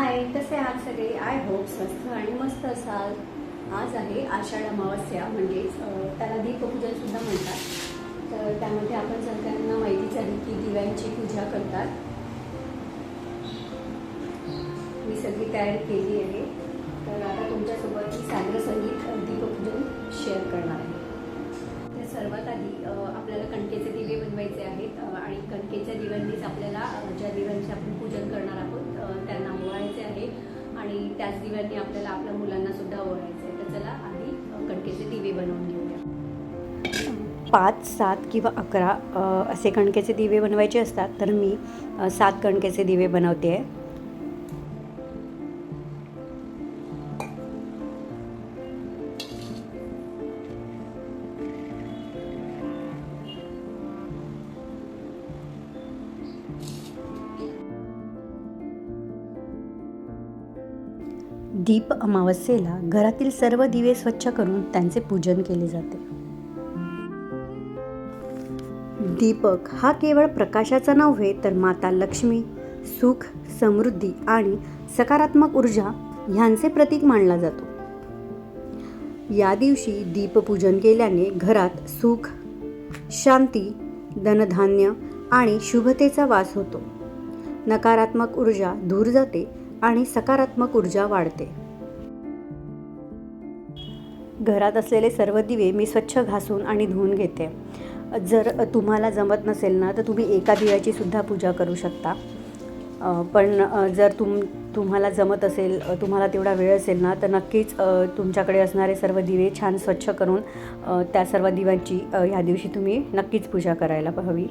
हाय, कसे आहात सगळे? आय होप स्वस्थ आणि मस्त असाल. आज आहे आषाढ अमावस्या, म्हणजेच त्याला दीपपूजन सुद्धा म्हणतात. तर त्यामध्ये आपण सगळ्यांना माहितीच आहे की दिव्यांची पूजा करतात. मी सगळी तयारी केली आहे. तर आता तुमच्यासोबत मी सागर संगीत दीपपूजन शेअर करणार आहे. तर सर्वात आधी आपल्याला कणकेचे दिवे बनवायचे आहेत आणि कणकेच्या दिव्यांनीच आपल्याला ज्या दिव्यांचे आपण पूजन करणार आहोत त्यांना ओवाळायचे आहे आणि त्याच दिव्यांनी आपल्याला आपल्या मुलांना सुद्धा ओवाळायचे आहे. तर चला आधी कणकेचे दिवे बनवून घेऊया. 5, 7 किंवा 11 असे कणकेचे दिवे बनवायचे असतात. तर मी 7 कणकेचे दिवे बनवते आहे. दीप अमावस्येला घरातील सर्व दिवे स्वच्छ करून त्यांचे पूजन केले जाते. दीपक हा केवळ प्रकाशाचा नव्हे तर माता लक्ष्मी, सुख, समृद्धी आणि सकारात्मक ऊर्जा ह्यांचे प्रतीक मानला जातो. या दिवशी दीपपूजन केल्याने घरात सुख, शांती, धनधान्य आणि शुभतेचा वास होतो. नकारात्मक ऊर्जा दूर जाते आणि सकारात्मक ऊर्जा वाढते. घरात असलेले सर्व दिवे मी स्वच्छ घासून आणि धुवून घेते. जर तुम्हाला जमत नसेल ना तर तुम्ही एका दिव्याची सुद्धा पूजा करू शकता. पण जर तुम्हाला जमत असेल, तुम्हाला तेवढा वेळ असेल ना तर नक्कीच तुमच्याकडे असणारे सर्व दिवे छान स्वच्छ करून त्या सर्व दिव्यांची ह्या दिवशी तुम्ही नक्कीच पूजा करायला हवी.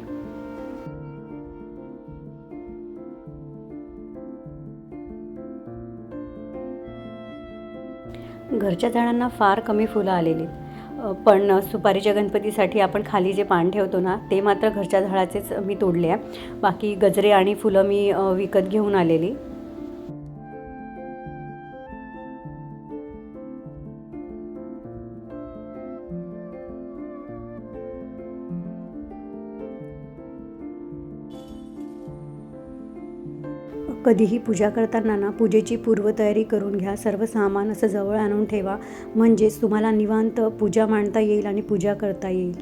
घरच्या झाडांना फार कमी फुलं आलेली, पण सुपारीच्या गणपतीसाठी आपण खाली जे पान ठेवतो ना ते मात्र घरच्या झाडाचेच मी तोडले आहे. बाकी गजरे आणि फुलं मी विकत घेऊन आलेली. कधीही पूजा करताना ना पूजेची पूर्वतयारी करून घ्या. सर्व सामान असं जवळ आणून ठेवा, म्हणजेच तुम्हाला निवांत पूजा मांडता येईल आणि पूजा करता येईल.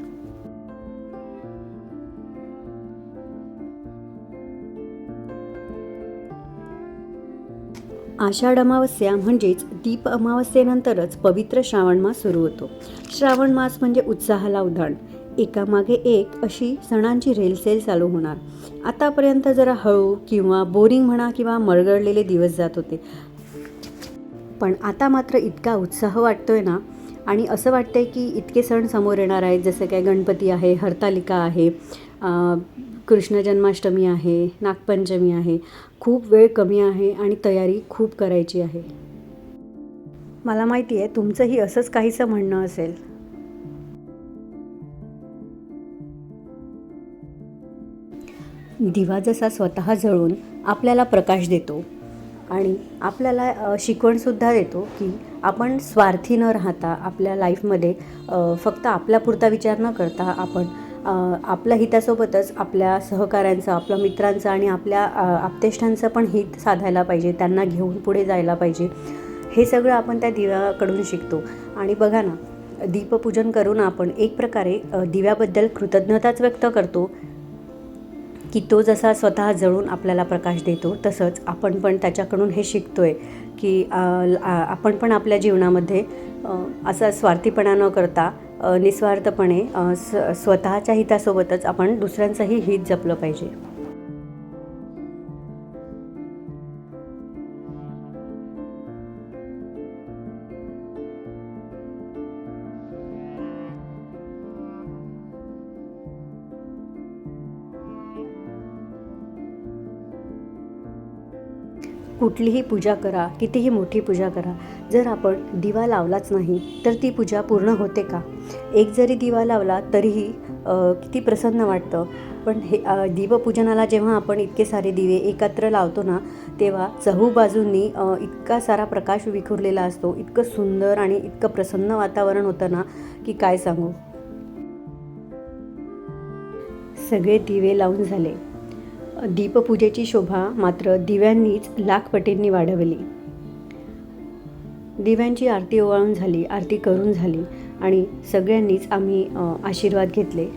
आषाढ अमावस्या म्हणजेच दीप अमावस्येनंतरच पवित्र श्रावण मास सुरू होतो. श्रावण मास म्हणजे उत्साहाला उधाण. एकामागे एक अशी सणांची रेलसेल चालू होणार. आतापर्यंत जरा हळू किंवा बोरिंग म्हणा किंवा मरगळलेले दिवस जात होते, पण आता मात्र इतका उत्साह वाटतोय ना. आणि असं वाटतंय की इतके सण समोर येणार आहेत, जसं काय गणपती आहे, हरतालिका आहे, कृष्ण जन्माष्टमी आहे, नागपंचमी आहे. खूप वेळ कमी आहे आणि तयारी खूप करायची आहे. मला माहिती आहे तुमचंही असंच काहीसं म्हणणं असेल. दिवा जसा स्वतः जळून आपल्याला प्रकाश देतो आणि आपल्याला शिकवणसुद्धा देतो की आपण स्वार्थी न राहता आपल्या लाईफमध्ये फक्त आपल्यापुरता विचार न करता आपण आपल्या हितासोबतच आपल्या सहकाऱ्यांचं, आपल्या मित्रांचं आणि आपल्या आप्तेष्टांचं पण हित साधायला पाहिजे, त्यांना घेऊन पुढे जायला पाहिजे. हे सगळं आपण त्या दिव्याकडून शिकतो. आणि बघा ना, दीपपूजन करून आपण एक प्रकारे दिव्याबद्दल कृतज्ञताच व्यक्त करतो की तो जसा स्वतः जळून आपल्याला प्रकाश देतो, तसंच आपण पण त्याच्याकडून हे शिकतो आहे की आपण पण आपल्या जीवनामध्ये असा स्वार्थीपणा न करता निस्वार्थपणे स्वतःच्या हितासोबतच आपण दुसऱ्यांचंही हित जपलं पाहिजे. कुठलीही पूजा करा, कितीही मोठी पूजा करा, जर आपण दिवा लावलाच नाही तर ती पूजा पूर्ण होते का? एक जरी दिवा लावला तरीही किती प्रसन्न वाटतं. पण हे दीपपूजनाला जेव्हा आपण इतके सारे दिवे एकत्र लावतो ना, तेव्हा चहूबाजूंनी इतका सारा प्रकाश विखुरलेला असतो, इतकं सुंदर आणि इतकं प्रसन्न वातावरण होतं ना की काय सांगू. सगळे दिवे लावून झाले. दीपपूजेची शोभा मात्र दिव्यांनीच लाख पटींनी वाढवली. दिव्यांची आरती ओवाळून झाली, आरती करून झाली आणि सगळ्यांनीच आम्ही आशीर्वाद घेतले.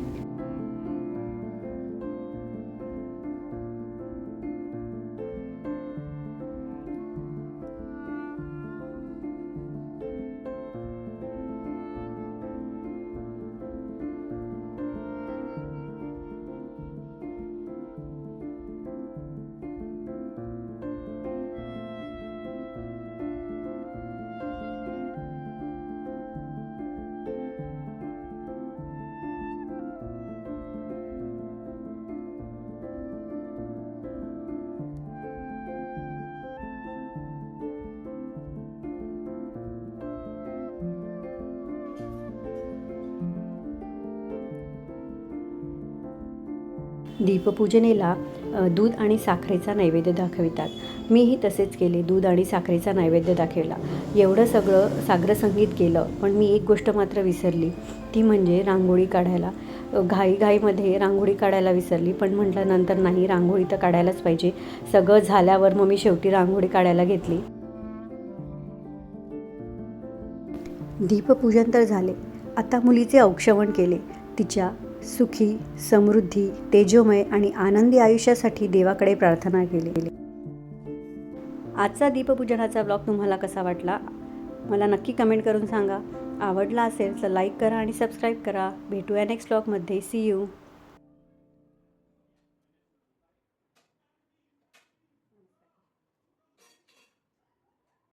दीपपूजनेला दूध आणि साखरेचा नैवेद्य दाखवितात. मीही तसेच केले, दूध आणि साखरेचा नैवेद्य दाखवला. एवढं सगळं साग्रसंगीत केलं, पण मी एक गोष्ट मात्र विसरली, ती म्हणजे रांगोळी काढायला. घाईमध्ये रांगोळी काढायला विसरली, पण म्हटलं नंतर नाही, रांगोळी तर काढायलाच पाहिजे. सगळं झाल्यावर मग मी शेवटी रांगोळी काढायला घेतली. दीपपूजन तर झाले, आता मुलीचे औक्षवण केले. तिच्या सुखी, समृद्धी, तेजोमय आणि आनंदी आयुष्यासाठी देवाकडे प्रार्थना केली. आजचा दीपपूजनाचा ब्लॉग तुम्हाला कसा वाटला मला नक्की कमेंट करून सांगा. आवडला असेल तर लाईक करा आणि सबस्क्राईब करा. भेटूया नेक्स्ट ब्लॉगमध्ये. See you.